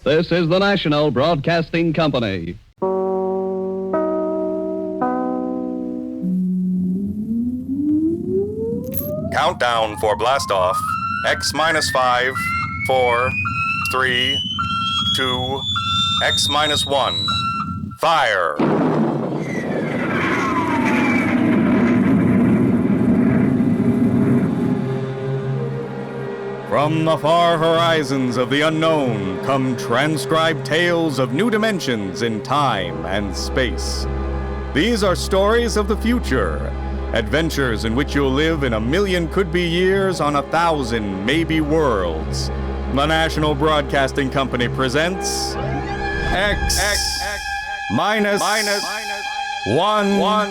This is the National Broadcasting Company. Countdown for blastoff. X-5, 4, 3, 2, X-1. Fire! From the far horizons of the unknown come transcribed tales of new dimensions in time and space. These are stories of the future, adventures in which you'll live in 1,000,000 could-be years on 1,000 maybe worlds. The National Broadcasting Company presents X minus 1.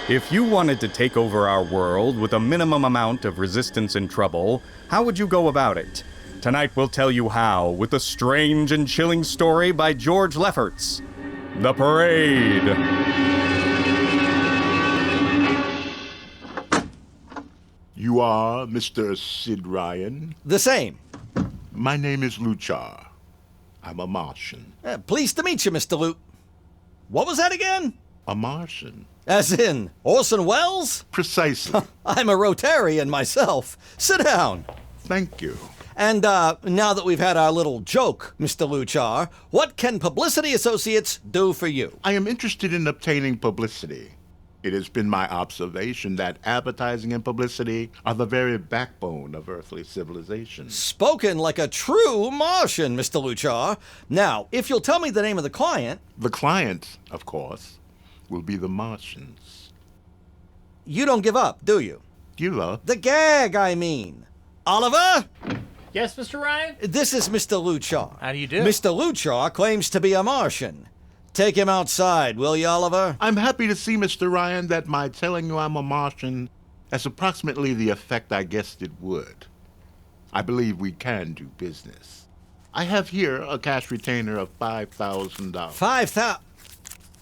If you wanted to take over our world with a minimum amount of resistance and trouble, how would you go about it? Tonight we'll tell you how with a strange and chilling story by George Lefferts, The Parade. You are Mr. Sid Ryan? The same. My name is Luchar. I'm a Martian. Pleased to meet you, Mr. Luke. What was that again? A Martian? As in Orson Welles? Precisely. I'm a Rotarian myself. Sit down. Thank you. And now that we've had our little joke, Mr. Luchar, what can Publicity Associates do for you? I am interested in obtaining publicity. It has been my observation that advertising and publicity are the very backbone of earthly civilization. Spoken like a true Martian, Mr. Luchar. Now, if you'll tell me the name of the client... The client, of course, will be the Martians. You don't give up, do you? Give up? The gag, I mean. Oliver? Yes, Mr. Ryan? This is Mr. Luchar. How do you do? Mr. Luchar claims to be a Martian. Take him outside, will you, Oliver? I'm happy to see, Mr. Ryan, that my telling you I'm a Martian has approximately the effect I guessed it would. I believe we can do business. I have here a cash retainer of $5,000. 5,000?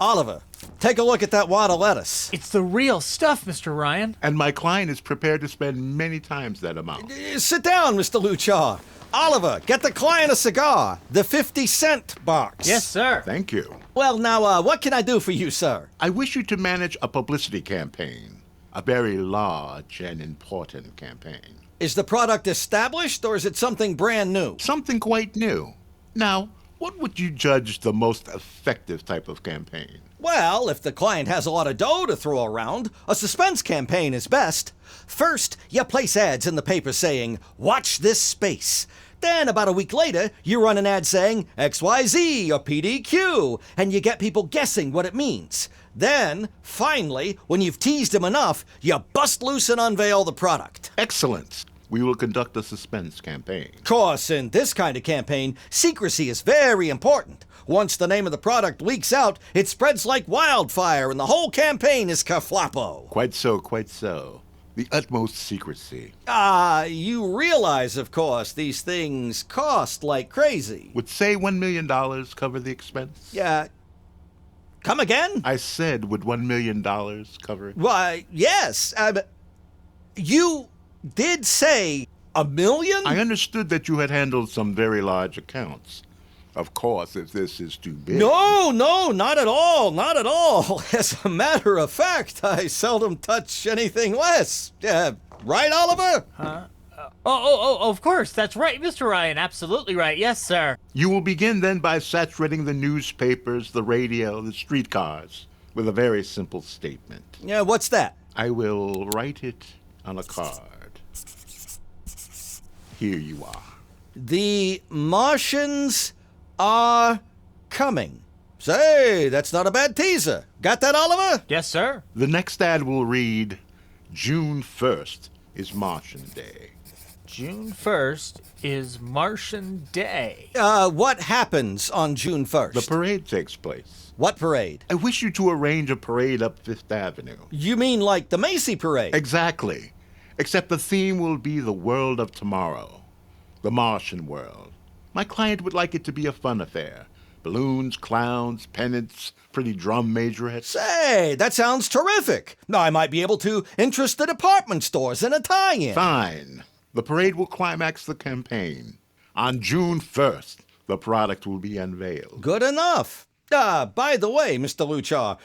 Oliver, take a look at that wad of lettuce. It's the real stuff, Mr. Ryan. And my client is prepared to spend many times that amount. Sit down, Mr. Luchar. Oliver, get the client a cigar. The 50-cent box. Yes, sir. Thank you. Well, now, what can I do for you, sir? I wish you to manage a publicity campaign. A very large and important campaign. Is the product established, or is it something brand new? Something quite new. Now, what would you judge the most effective type of campaign? Well, if the client has a lot of dough to throw around, a suspense campaign is best. First, you place ads in the paper saying, "Watch this space." Then, about a week later, you run an ad saying XYZ or PDQ, and you get people guessing what it means. Then, finally, when you've teased them enough, you bust loose and unveil the product. Excellent. We will conduct a suspense campaign. Of course, in this kind of campaign, secrecy is very important. Once the name of the product leaks out, it spreads like wildfire, and the whole campaign is kerfloppo. Quite so, quite so. The utmost secrecy. You realize, of course, these things cost like crazy. Would say $1 million cover the expense? Yeah. Come again? I said, would $1 million cover it? Why, yes. You did say $1 million? I understood that you had handled some very large accounts. Of course, if this is too big. No, not at all, not at all. As a matter of fact, I seldom touch anything less. Right, Oliver? Of course. That's right, Mr. Ryan. Absolutely right. Yes, sir. You will begin then by saturating the newspapers, the radio, the streetcars with a very simple statement. Yeah, what's that? I will write it on a card. Here you are. The Martians are coming. Say, that's not a bad teaser. Got that, Oliver? Yes, sir. The next ad will read, June 1st is Martian Day. June 1st is Martian Day. What happens on June 1st? The parade takes place. What parade? I wish you to arrange a parade up Fifth Avenue. You mean like the Macy Parade? Exactly. Except the theme will be the world of tomorrow. The Martian world. My client would like it to be a fun affair. Balloons, clowns, pennants, pretty drum majorettes. Say, that sounds terrific. I might be able to interest the department stores in a tie-in. Fine. The parade will climax the campaign. On June 1st, the product will be unveiled. Good enough. By the way, Mr. Luchar,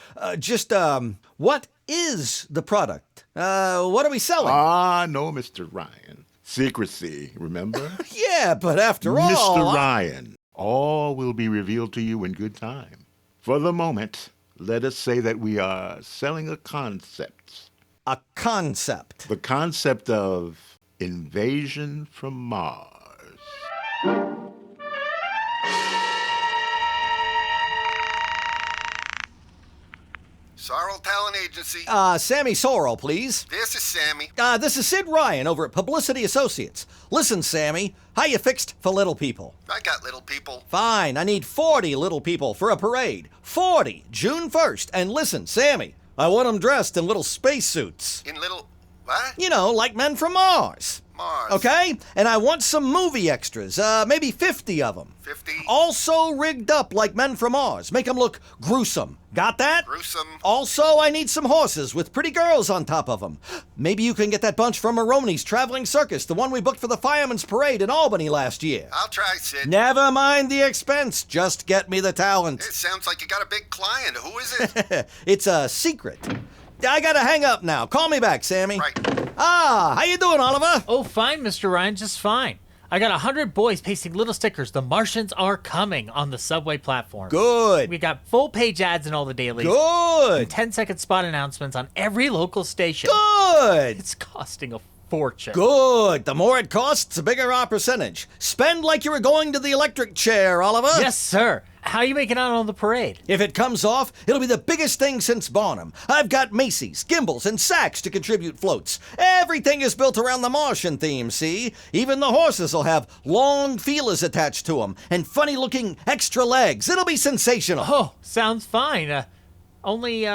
what is the product? What are we selling? No, Mr. Ryan. Secrecy, remember? Yeah, but after all... Mr. Ryan, all will be revealed to you in good time. For the moment, let us say that we are selling a concept. A concept? The concept of invasion from Mars. Sorrel Talent Agency. Sammy Sorrell, please. This is Sammy. This is Sid Ryan over at Publicity Associates. Listen, Sammy, how you fixed for little people? I got little people. Fine, I need 40 little people for a parade. 40, June 1st. And listen, Sammy, I want them dressed in little spacesuits. In little... what? You know, like men from Mars. Mars. Okay? And I want some movie extras, maybe 50 of them. 50? Also rigged up like men from Mars. Make them look gruesome. Got that? Gruesome. Also, I need some horses with pretty girls on top of them. Maybe you can get that bunch from Maroney's Traveling Circus, the one we booked for the Fireman's Parade in Albany last year. I'll try, Sid. Never mind the expense. Just get me the talent. It sounds like you got a big client. Who is it? It's a secret. I gotta hang up now. Call me back, Sammy. Right. How you doing, Oliver? Oh, fine, Mr. Ryan, just fine. I got 100 boys pasting little stickers, "The Martians are coming," on the subway platform. Good. We got full-page ads in all the dailies. Good. 10-second spot announcements on every local station. Good. It's costing a fortune. Good. The more it costs, the bigger our percentage. Spend like you were going to the electric chair, Oliver. Yes, sir. How you making out on the parade? If it comes off, it'll be the biggest thing since Barnum. I've got Macy's, Gimbals, and Saks to contribute floats. Everything is built around the Martian theme, see? Even the horses will have long feelers attached to them and funny-looking extra legs. It'll be sensational. Oh, sounds fine. Only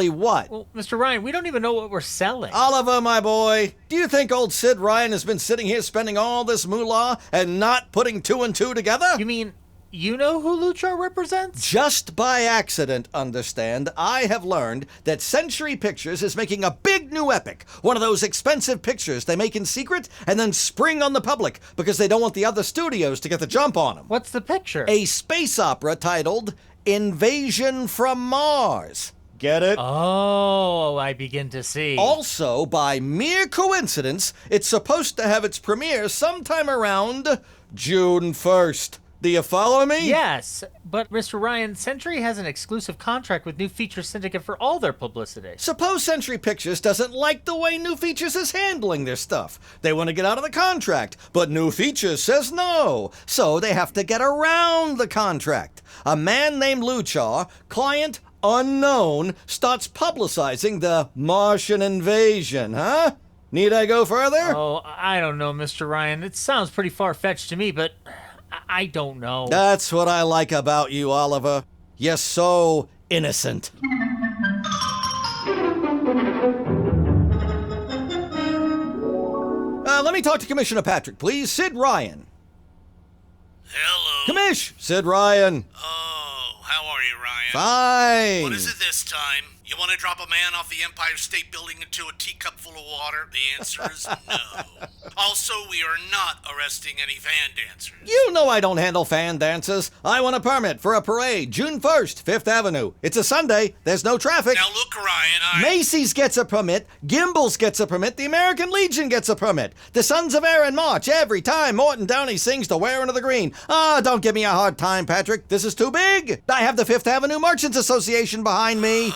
what? Well, Mr. Ryan, we don't even know what we're selling. Oliver, my boy, do you think old Sid Ryan has been sitting here spending all this moolah and not putting two and two together? You mean you know who Luchar represents? Just by accident, understand, I have learned that Century Pictures is making a big new epic. One of those expensive pictures they make in secret and then spring on the public because they don't want the other studios to get the jump on them. What's the picture? A space opera titled Invasion from Mars. Get it? Oh, I begin to see. Also, by mere coincidence, it's supposed to have its premiere sometime around June 1st. Do you follow me? Yes, but Mr. Ryan, Century has an exclusive contract with New Features Syndicate for all their publicity. Suppose Century Pictures doesn't like the way New Features is handling their stuff. They want to get out of the contract, but New Features says no. So they have to get around the contract. A man named Luchar, client unknown, starts publicizing the Martian invasion, huh? Need I go further? Oh, I don't know, Mr. Ryan. It sounds pretty far-fetched to me, but I don't know. That's what I like about you, Oliver. You're so innocent. Let me talk to Commissioner Patrick, please. Sid Ryan. Hello. Commish, Sid Ryan. Oh, how are you, Ryan? Fine. What is it this time? You want to drop a man off the Empire State Building into a teacup full of water? The answer is no. Also, we are not arresting any fan dancers. You know I don't handle fan dances. I want a permit for a parade, June 1st, 5th Avenue. It's a Sunday. There's no traffic. Now look, Ryan, Macy's gets a permit. Gimbals gets a permit. The American Legion gets a permit. The Sons of Erin march every time Morton Downey sings the Wearing of the Green. Don't give me a hard time, Patrick. This is too big. I have the 5th Avenue Merchants Association behind me.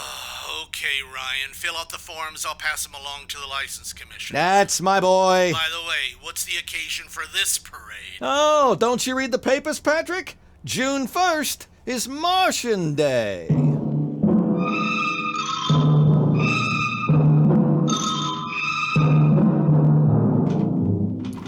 Okay, Ryan, fill out the forms. I'll pass them along to the License Commission. That's my boy. By the way, what's the occasion for this parade? Oh, don't you read the papers, Patrick? June 1st is Martian Day.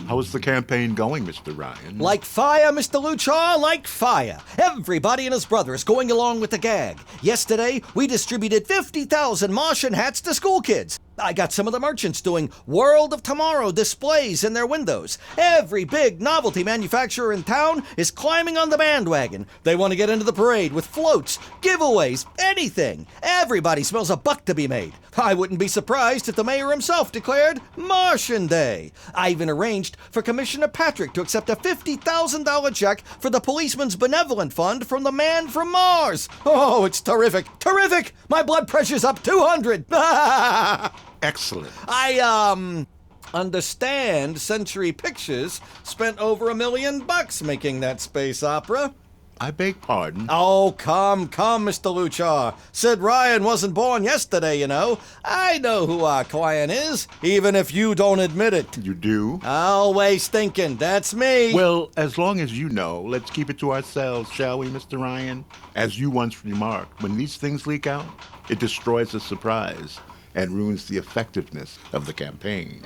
How's the campaign going, Mr. Ryan? Like fire, Mr. Luchar, like fire. Everybody and his brother is going along with the gag. Yesterday, we distributed 50,000 Martian hats to school kids. I got some of the merchants doing World of Tomorrow displays in their windows. Every big novelty manufacturer in town is climbing on the bandwagon. They want to get into the parade with floats, giveaways, anything. Everybody smells a buck to be made. I wouldn't be surprised if the mayor himself declared Martian Day. I even arranged for Commissioner Patrick to accept a $50,000 check for the Policeman's Benevolent Fund from the man from Mars. Oh, it's terrific. Terrific! My blood pressure's up 200. Excellent. I understand Century Pictures spent over $1 million making that space opera. I beg pardon. Oh, come, Mr. Luchar. Sid Ryan wasn't born yesterday, you know. I know who our client is, even if you don't admit it. You do? Always thinking, that's me. Well, as long as you know, let's keep it to ourselves, shall we, Mr. Ryan? As you once remarked, when these things leak out, it destroys the surprise and ruins the effectiveness of the campaign.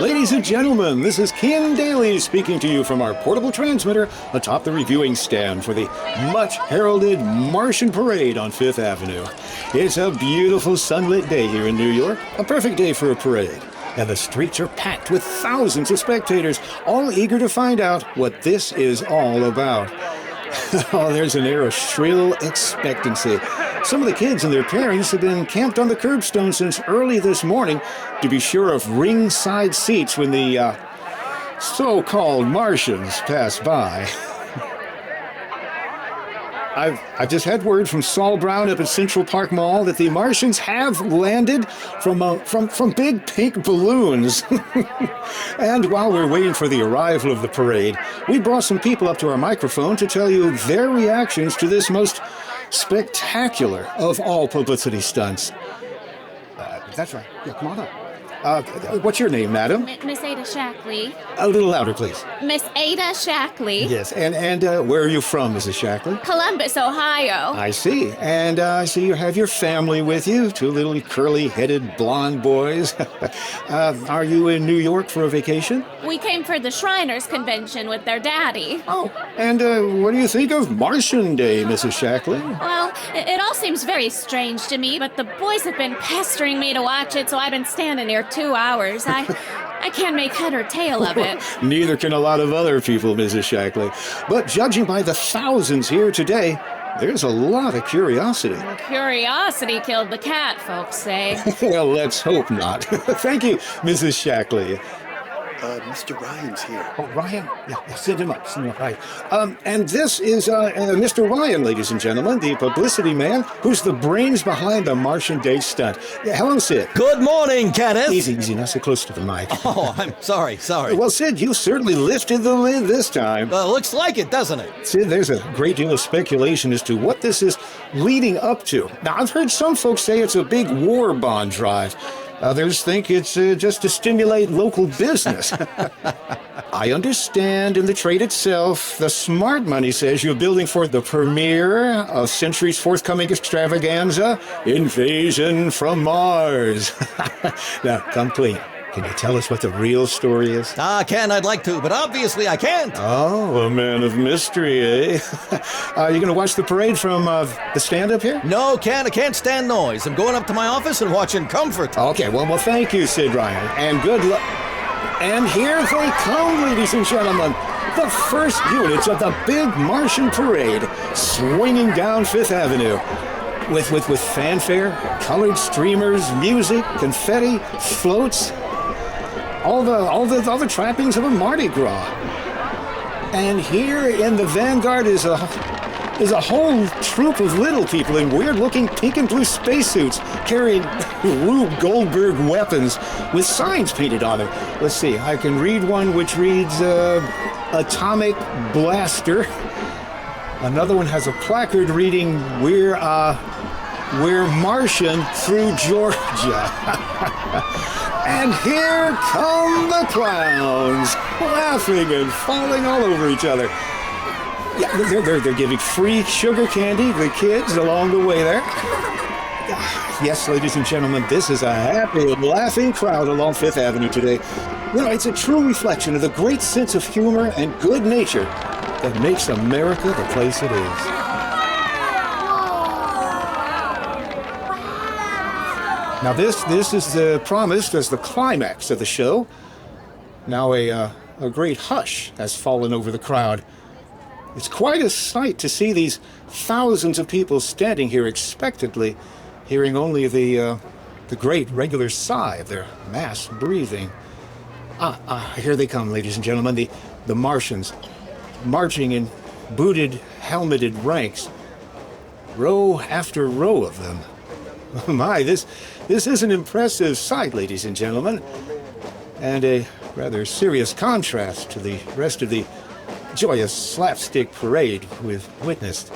Ladies and gentlemen, this is Ken Daly speaking to you from our portable transmitter atop the reviewing stand for the much-heralded Martian Parade on Fifth Avenue. It's a beautiful sunlit day here in New York, a perfect day for a parade. And the streets are packed with thousands of spectators, all eager to find out what this is all about. Oh, there's an air of shrill expectancy. Some of the kids and their parents have been camped on the curbstone since early this morning to be sure of ringside seats when the so-called Martians pass by. I've just had word from Saul Brown up at Central Park Mall that the Martians have landed from big pink balloons. And while we're waiting for the arrival of the parade, we brought some people up to our microphone to tell you their reactions to this most spectacular of all publicity stunts. That's right. Yeah, come on up. What's your name, madam? Miss Ada Shackley. A little louder, please. Miss Ada Shackley. Yes, and where are you from, Mrs. Shackley? Columbus, Ohio. I see. And I see you have your family with you, two little curly-headed blonde boys. Are you in New York for a vacation? We came for the Shriners Convention with their daddy. Oh, and what do you think of Martian Day, Mrs. Shackley? Well, it all seems very strange to me, but the boys have been pestering me to watch it, so I've been standing here 2 hours. I can't make head or tail of it. Neither can a lot of other people, Mrs. Shackley. But judging by the thousands here today, there's a lot of curiosity. Curiosity killed the cat, folks say. Well, let's hope not. Thank you, Mrs. Shackley. Mr. Ryan's here. Oh, Ryan? Yeah, send him up. Right. And this is Mr. Ryan, ladies and gentlemen, the publicity man who's the brains behind the Martian Day stunt. Yeah, hello, Sid. Good morning, Kenneth. Easy, not so close to the mic. Oh, I'm sorry. Well, Sid, you certainly lifted the lid this time. Looks like it, doesn't it? Sid, there's a great deal of speculation as to what this is leading up to. Now, I've heard some folks say it's a big war bond drive. Others think it's just to stimulate local business. I understand in the trade itself, the smart money says you're building for the premiere of Century's forthcoming extravaganza, Invasion from Mars. Now, come clean. Can you tell us what the real story is? Ken, I'd like to, but obviously I can't. Oh, a man of mystery, eh? Are you going to watch the parade from the stand up here? No, Ken, I can't stand noise. I'm going up to my office and watching Comfort. Okay, well, thank you, Sid Ryan, and good luck. And here they come, ladies and gentlemen. The first units of the big Martian parade swinging down Fifth Avenue. With fanfare, colored streamers, music, confetti, floats, all the trappings of a Mardi Gras. And here in the vanguard is a whole troop of little people in weird-looking pink and blue spacesuits carrying Rube Goldberg weapons with signs painted on them. Let's see, I can read one which reads, Atomic Blaster. Another one has a placard reading, We're Martian through Georgia. And here come the clowns, laughing and falling all over each other. Yeah, they're giving free sugar candy to the kids along the way there. Yes, ladies and gentlemen, this is a happy, laughing crowd along Fifth Avenue today. You know, it's a true reflection of the great sense of humor and good nature that makes America the place it is. Now this is promised as the climax of the show. Now a great hush has fallen over the crowd. It's quite a sight to see these thousands of people standing here expectantly, hearing only the great regular sigh of their mass breathing. Here they come, ladies and gentlemen, the Martians, marching in booted, helmeted ranks, row after row of them. My, this is an impressive sight, ladies and gentlemen, and a rather serious contrast to the rest of the joyous slapstick parade we've witnessed.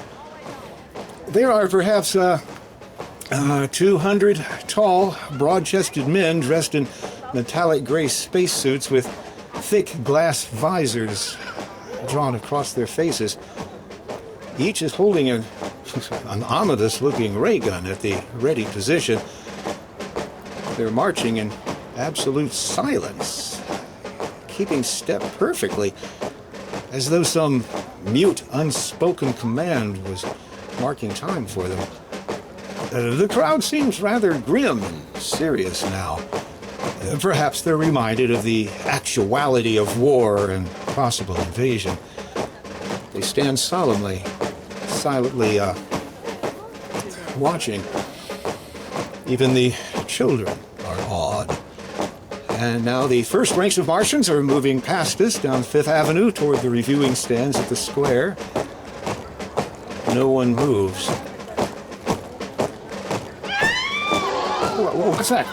There are perhaps 200 tall, broad-chested men dressed in metallic gray spacesuits with thick glass visors drawn across their faces. Each is holding an ominous-looking ray gun at the ready position. They're marching in absolute silence, keeping step perfectly, as though some mute, unspoken command was marking time for them. The crowd seems rather grim and serious now. Perhaps they're reminded of the actuality of war and possible invasion. They stand silently watching. Even the children are awed. And now the first ranks of Martians are moving past us down Fifth Avenue toward the reviewing stands at the square. No one moves. What's that?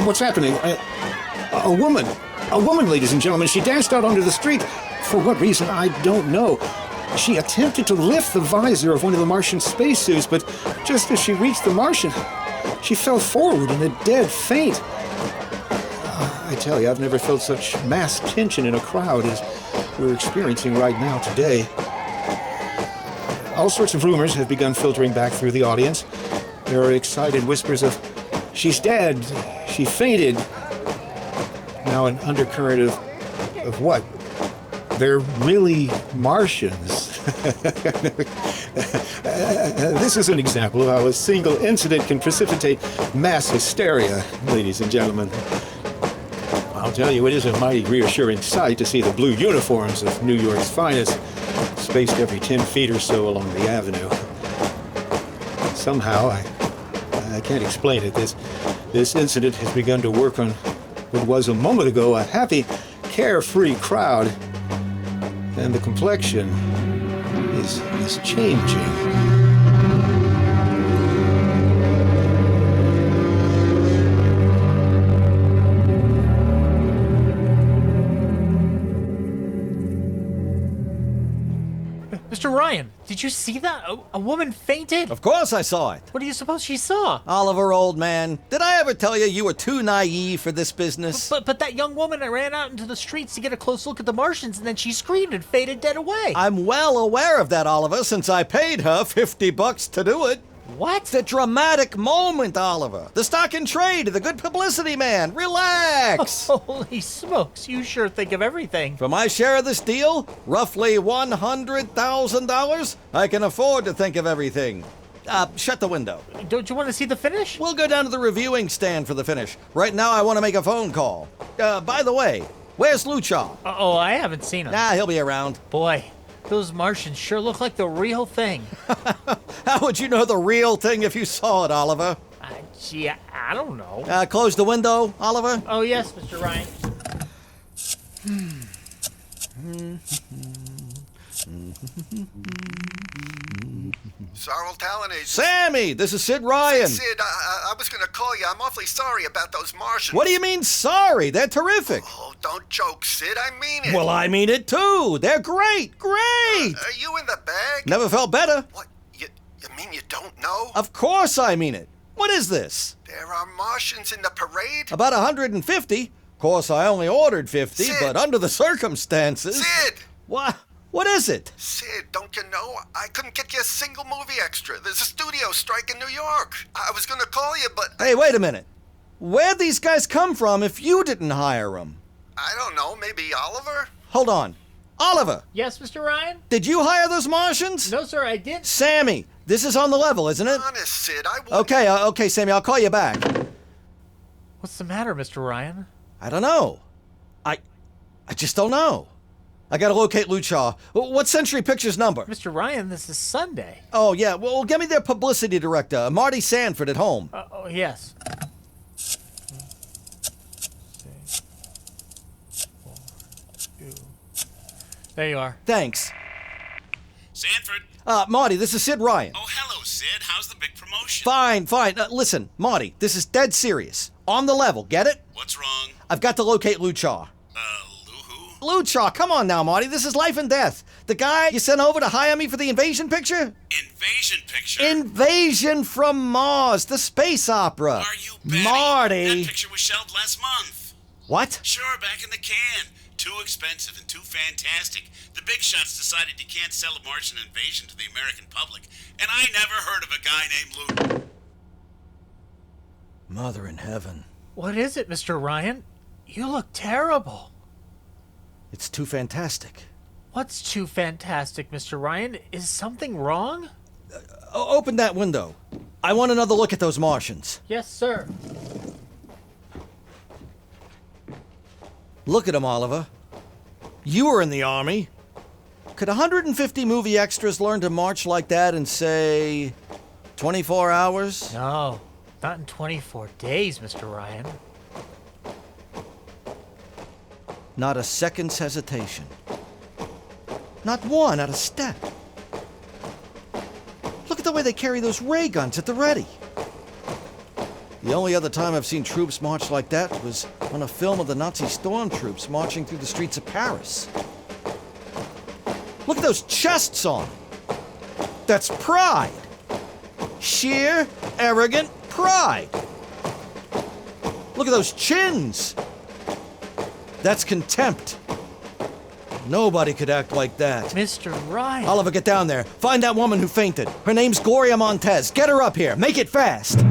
What's happening? A woman, ladies and gentlemen. She danced out onto the street. For what reason, I don't know. She attempted to lift the visor of one of the Martian spacesuits, but just as she reached the Martian, she fell forward in a dead faint. I tell you, I've never felt such mass tension in a crowd as we're experiencing right now today. All sorts of rumors have begun filtering back through the audience. There are excited whispers of, "She's dead, she fainted." Now an undercurrent of what? They're really Martians. This is an example of how a single incident can precipitate mass hysteria, ladies and gentlemen. I'll tell you, it is a mighty reassuring sight to see the blue uniforms of New York's finest spaced every 10 feet or so along the avenue. Somehow, I can't explain it, this incident has begun to work on what was a moment ago a happy, carefree crowd, and the complexion is changing. Mr. Ryan, did you see that? A woman fainted? Of course I saw it. What do you suppose she saw? Oliver, old man, did I ever tell you were too naive for this business? But that young woman ran out into the streets to get a close look at the Martians, and then she screamed and faded dead away. I'm well aware of that, Oliver, since I paid her $50 to do it. What? The dramatic moment, Oliver. The stock in trade, the good publicity, man. Relax. Holy smokes, you sure think of everything. For my share of this deal, roughly $100,000, I can afford to think of everything. Shut the window. Don't you want to see the finish? We'll go down to the reviewing stand for the finish. Right now, I want to make a phone call. By the way, where's Luchar? I haven't seen him. He'll be around. Boy, those Martians sure look like the real thing. How would you know the real thing if you saw it, Oliver? Gee, I don't know. Close the window, Oliver. Oh, yes, Mr. Ryan. Sorrel Talent Agency. Sammy, this is Sid Ryan. Sid, I was going to call you. I'm awfully sorry about those Martians. What do you mean sorry? They're terrific. Oh, don't joke, Sid. I mean it. Well, I mean it too. They're great. Great. Are you in the bag? Never felt better. What? You mean you don't know? Of course I mean it. What is this? There are Martians in the parade? About 150. Of course, I only ordered 50, Sid. but under the circumstances... Sid! What is it? Sid, don't you know? I couldn't get you a single movie extra. There's a studio strike in New York. I was going to call you, but... Hey, wait a minute. Where'd these guys come from if you didn't hire them? I don't know. Maybe Oliver? Hold on. Oliver! Yes, Mr. Ryan? Did you hire those Martians? No, sir, I didn't. Sammy, this is on the level, isn't it? Honest, Sid, I wouldn't... Okay, Sammy, I'll call you back. What's the matter, Mr. Ryan? I don't know. I just don't know. I gotta locate Luchar. What's Century Pictures' number? Mr. Ryan, this is Sunday. Oh, yeah. Well, get me their publicity director, Marty Sanford, at home. Oh, yes. There you are. Thanks. Sanford. Marty, this is Sid Ryan. Oh, hello, Sid. How's the big promotion? Fine. Listen, Marty, this is dead serious. On the level, get it? What's wrong? I've got to locate Luchar. Lou-who? Luchar, come on now, Marty. This is life and death. The guy you sent over to hire me for the invasion picture? Invasion picture? Invasion from Mars, the space opera. Are you betting? Marty. That picture was shelved last month. What? Sure, back in the can. Too expensive and too fantastic. The big shots decided you can't sell a Martian invasion to the American public. And I never heard of a guy named Lou. Mother in heaven. What is it, Mr. Ryan? You look terrible. It's too fantastic. What's too fantastic, Mr. Ryan? Is something wrong? Open that window. I want another look at those Martians. Yes, sir. Look at them, Oliver. You were in the Army. Could 150 movie extras learn to march like that in, say, 24 hours? No, not in 24 days, Mr. Ryan. Not a second's hesitation. Not one out of step. Look at the way they carry those ray guns at the ready. The only other time I've seen troops march like that was on a film of the Nazi stormtroops marching through the streets of Paris. Look at those chests on them. That's pride. Sheer, arrogant pride. Look at those chins. That's contempt. Nobody could act like that. Mr. Ryan. Oliver, get down there. Find that woman who fainted. Her name's Gloria Montez. Get her up here. Make it fast.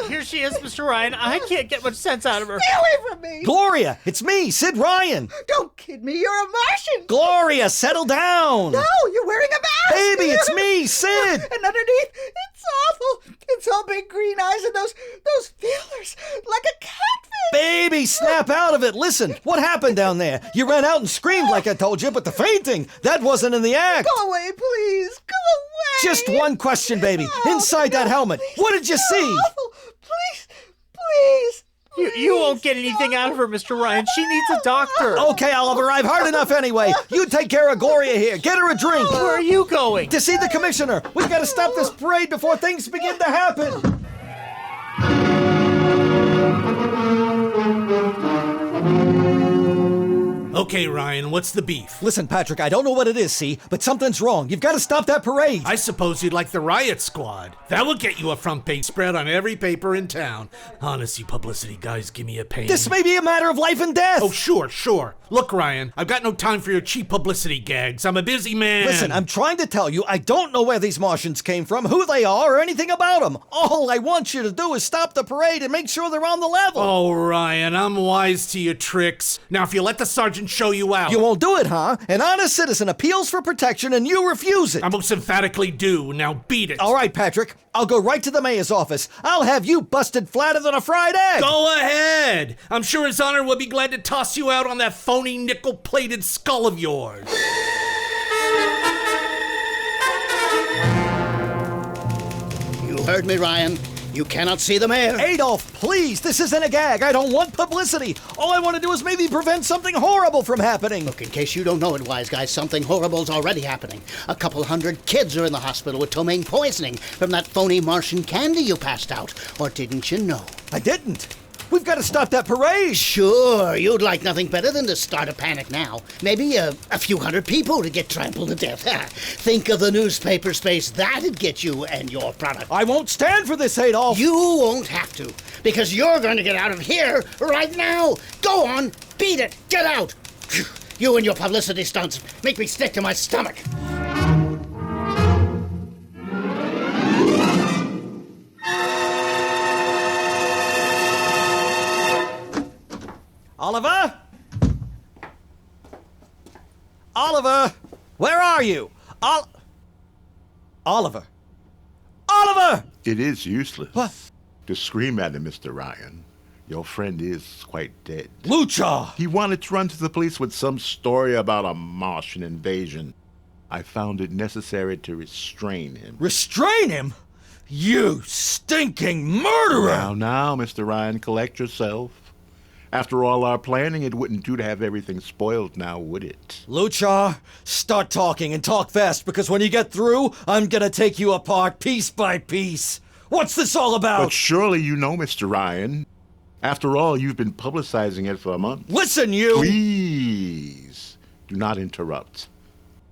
Here she is, Mr. Ryan. I can't get much sense out of her. Stay away from me! Gloria, it's me, Sid Ryan. Don't kid me, you're a Martian! Gloria, settle down. No, you're wearing a mask! Baby, it's me, Sid. And underneath, it's awful. It's all big green eyes and those feelers, like a catfish. Baby, snap out of it. Listen, what happened down there? You ran out and screamed like I told you, but the fainting, that wasn't in the act. Go away, please. Go away. Just one question, baby. Inside that helmet, what did you see? Awful. Please. You won't get anything out of her, Mr. Ryan. She needs a doctor. Okay, Oliver, I've heard enough anyway. You take care of Gloria here. Get her a drink. Where are you going? To see the commissioner. We've got to stop this parade before things begin to happen. Okay, Ryan, what's the beef? Listen, Patrick, I don't know what it is, see, but something's wrong. You've got to stop that parade. I suppose you'd like the riot squad. That will get you a front page spread on every paper in town. Honestly, publicity guys give me a pain. This may be a matter of life and death. Oh, sure. Look, Ryan, I've got no time for your cheap publicity gags. I'm a busy man. Listen, I'm trying to tell you, I don't know where these Martians came from, who they are, or anything about them. All I want you to do is stop the parade and make sure they're on the level. Oh, Ryan, I'm wise to your tricks. Now, if you let the sergeant show you out... You won't do it, huh? An honest citizen appeals for protection and you refuse it. I most emphatically do. Now beat it. All right, Patrick. I'll go right to the mayor's office. I'll have you busted flatter than a fried egg. Go ahead. I'm sure his honor will be glad to toss you out on that phony nickel-plated skull of yours. You heard me, Ryan. You cannot see the mayor. Adolf, please, this isn't a gag. I don't want publicity. All I want to do is maybe prevent something horrible from happening. Look, in case you don't know it, wise guy, something horrible's already happening. A couple hundred kids are in the hospital with ptomaine poisoning from that phony Martian candy you passed out. Or didn't you know? I didn't. We've got to stop that parade. Sure, you'd like nothing better than to start a panic now. Maybe a few hundred people to get trampled to death. Think of the newspaper space that'd get you and your product. I won't stand for this, Adolf. You won't have to, because you're going to get out of here right now. Go on, beat it, get out. You and your publicity stunts make me sick to my stomach. Oliver? Oliver! Where are you? Oliver! Oliver! It is useless. What? To scream at him, Mr. Ryan. Your friend is quite dead. Lucha! He wanted to run to the police with some story about a Martian invasion. I found it necessary to restrain him. Restrain him? You stinking murderer! Now, Mr. Ryan, collect yourself. After all our planning, it wouldn't do to have everything spoiled now, would it? Lucha, start talking and talk fast, because when you get through, I'm gonna take you apart piece by piece. What's this all about? But surely you know, Mr. Ryan. After all, you've been publicizing it for a month. Listen, you! Please, do not interrupt.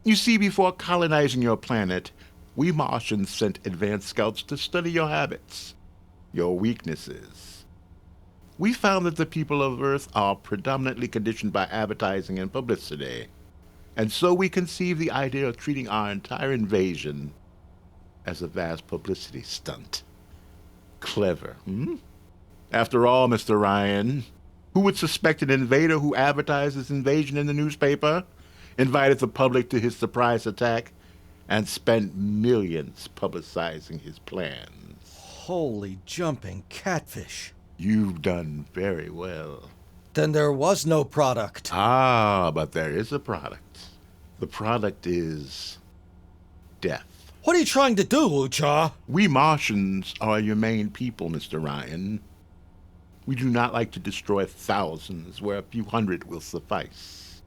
You see, before colonizing your planet, we Martians sent advanced scouts to study your habits, your weaknesses. We found that the people of Earth are predominantly conditioned by advertising and publicity. And so we conceived the idea of treating our entire invasion as a vast publicity stunt. Clever, hmm? After all, Mr. Ryan, who would suspect an invader who advertised his invasion in the newspaper, invited the public to his surprise attack, and spent millions publicizing his plans? Holy jumping catfish. You've done very well. Then there was no product. Ah, but there is a product. The product is death. What are you trying to do, Lucha? We Martians are your main people, Mr. Ryan. We do not like to destroy thousands where a few hundred will suffice.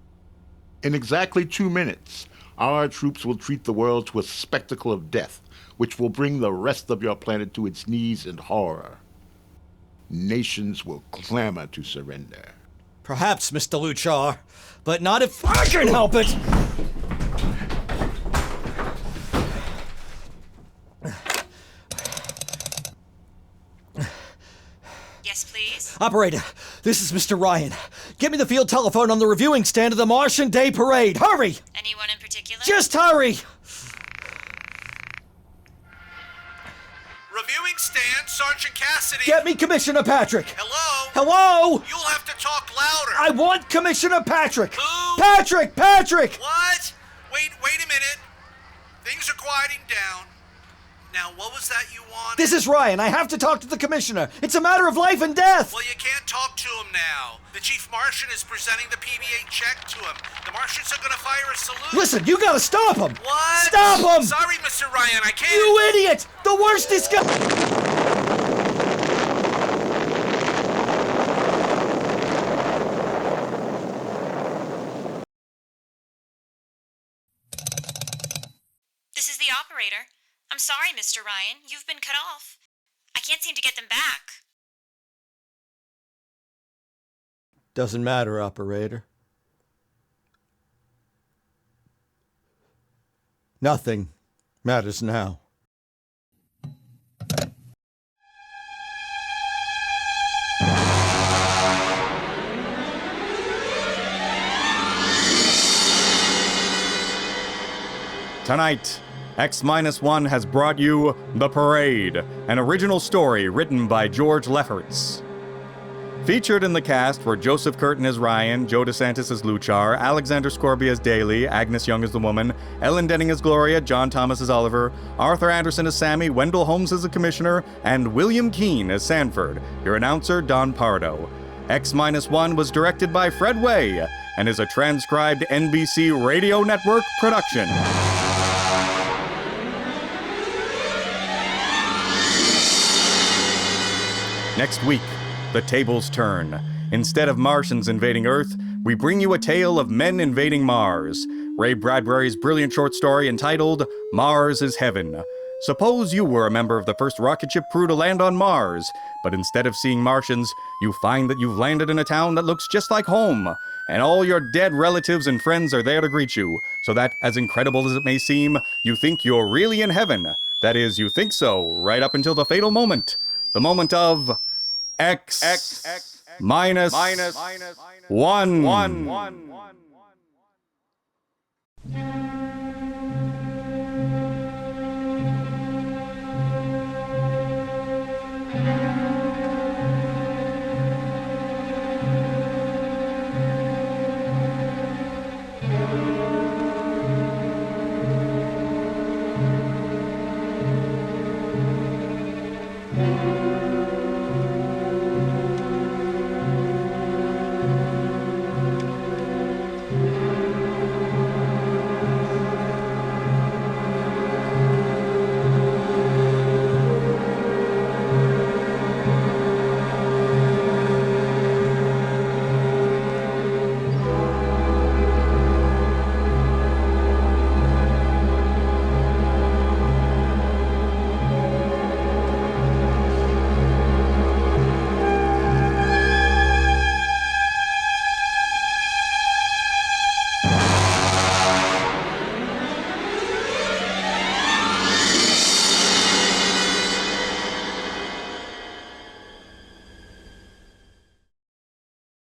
In exactly 2 minutes, our troops will treat the world to a spectacle of death, which will bring the rest of your planet to its knees in horror. Nations will clamor to surrender. Perhaps, Mr. Luchar, but not if I can help it! Yes, please? Operator, this is Mr. Ryan. Get me the field telephone on the reviewing stand of the Martian Day Parade. Hurry! Anyone in particular? Just hurry! Reviewing stand, Sergeant Cassidy. Get me Commissioner Patrick. Hello? Hello? You'll have to talk louder. I want Commissioner Patrick. Who? Patrick! What? Wait a minute. Things are quieting down. Now, what was that you wanted? This is Ryan. I have to talk to the Commissioner. It's a matter of life and death. Well, you can't talk to him now. The Chief Martian is presenting the PBA check to him. The Martians are gonna fire a salute. Listen, you gotta stop him. What? Stop him! Sorry, Mr. Ryan, I can't. You idiot! The worst is This is the operator. I'm sorry, Mr. Ryan. You've been cut off. I can't seem to get them back. Doesn't matter, operator. Nothing matters now. Tonight, X-1 has brought you The Parade, an original story written by George Lefferts. Featured in the cast were Joseph Curtin as Ryan, Joe DeSantis as Luchar, Alexander Scorby as Daly, Agnes Young as the woman, Ellen Denning as Gloria, John Thomas as Oliver, Arthur Anderson as Sammy, Wendell Holmes as the Commissioner, and William Keane as Sanford, your announcer Don Pardo. X-1 was directed by Fred Way and is a transcribed NBC Radio Network production. Next week, the tables turn. Instead of Martians invading Earth, we bring you a tale of men invading Mars. Ray Bradbury's brilliant short story entitled Mars is Heaven. Suppose you were a member of the first rocket ship crew to land on Mars, but instead of seeing Martians, you find that you've landed in a town that looks just like home, and all your dead relatives and friends are there to greet you, so that, as incredible as it may seem, you think you're really in heaven. That is, you think so, right up until the fatal moment. The moment of X minus 1. Ryan.